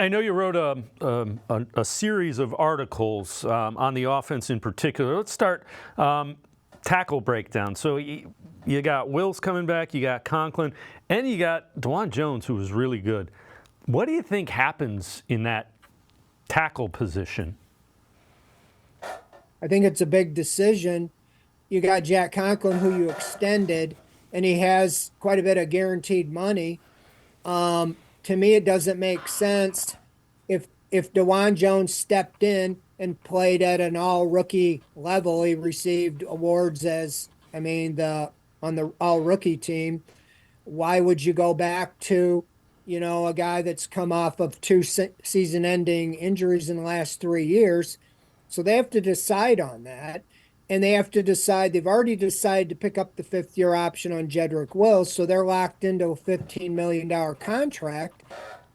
I know you wrote a series of articles on the offense in particular. Let's start tackle breakdown. So you got Wills coming back, you got Conklin, and you got Dawand Jones, who was really good. What do you think happens in that tackle position? I think it's a big decision. You got Jack Conklin, who you extended, and he has quite a bit of guaranteed money. To me, it doesn't make sense if Dawand Jones stepped in and played at an all rookie level. He received awards the on the all rookie team. Why would you go back to, a guy that's come off of two season ending injuries in the last 3 years? So they have to decide on that. And they have to decide, they've already decided to pick up the 5th-year option on Jedrick Wills. So they're locked into a $15 million contract.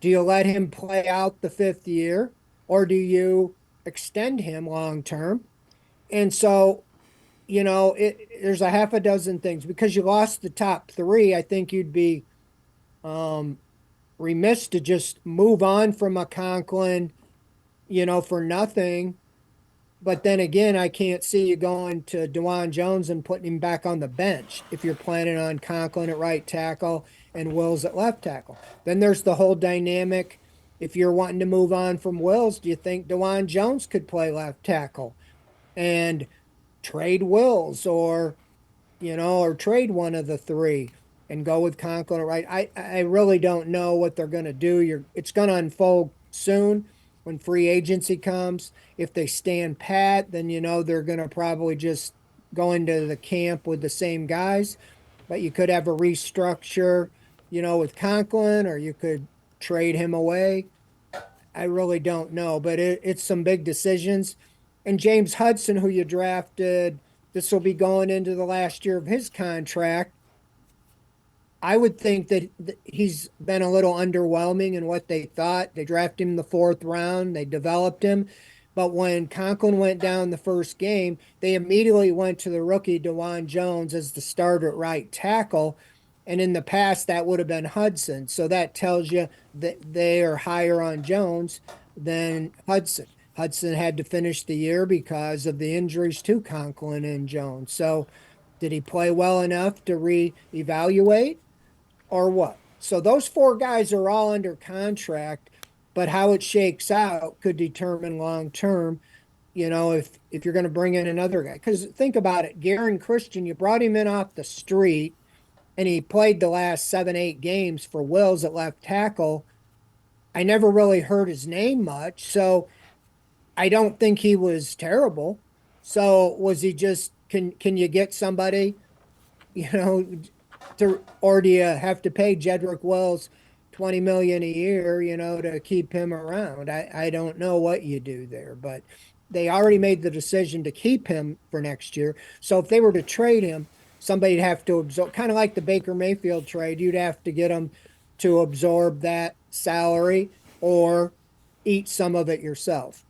Do you let him play out the 5th year, or do you extend him long term? And so, there's a half a dozen things. Because you lost the top three, I think you'd be remiss to just move on from a Conklin, for nothing. But then again, I can't see you going to Dawand Jones and putting him back on the bench if you're planning on Conklin at right tackle and Wills at left tackle. Then there's the whole dynamic. If you're wanting to move on from Wills, do you think Dawand Jones could play left tackle and trade Wills, or trade one of the three and go with Conklin at right? I really don't know what they're going to do. It's going to unfold soon when free agency comes. If they stand pat, then they're going to probably just go into the camp with the same guys. But you could have a restructure, with Conklin, or you could trade him away. I really don't know, but it's some big decisions. And James Hudson, who you drafted, this will be going into the last year of his contract. I would think that he's been a little underwhelming in what they thought. They drafted him in the 4th round. They developed him. But when Conklin went down the first game, they immediately went to the rookie Dawand Jones as the starter at right tackle. And in the past, that would have been Hudson. So that tells you that they are higher on Jones than Hudson. Hudson had to finish the year because of the injuries to Conklin and Jones. So did he play well enough to reevaluate, or what? So those 4 guys are all under contract, but how it shakes out could determine long term, if you're going to bring in another guy. Because think about it, Garen Christian, you brought him in off the street, and he played the last 7-8 games for Wills at left tackle. I never really heard his name much, so I don't think he was terrible. So was he just, can you get somebody, or do you have to pay Jedrick Wills $20 million a year, to keep him around? I don't know what you do there, but they already made the decision to keep him for next year. So if they were to trade him, somebody'd have to absorb, kind of like the Baker Mayfield trade. You'd have to get him to absorb that salary or eat some of it yourself.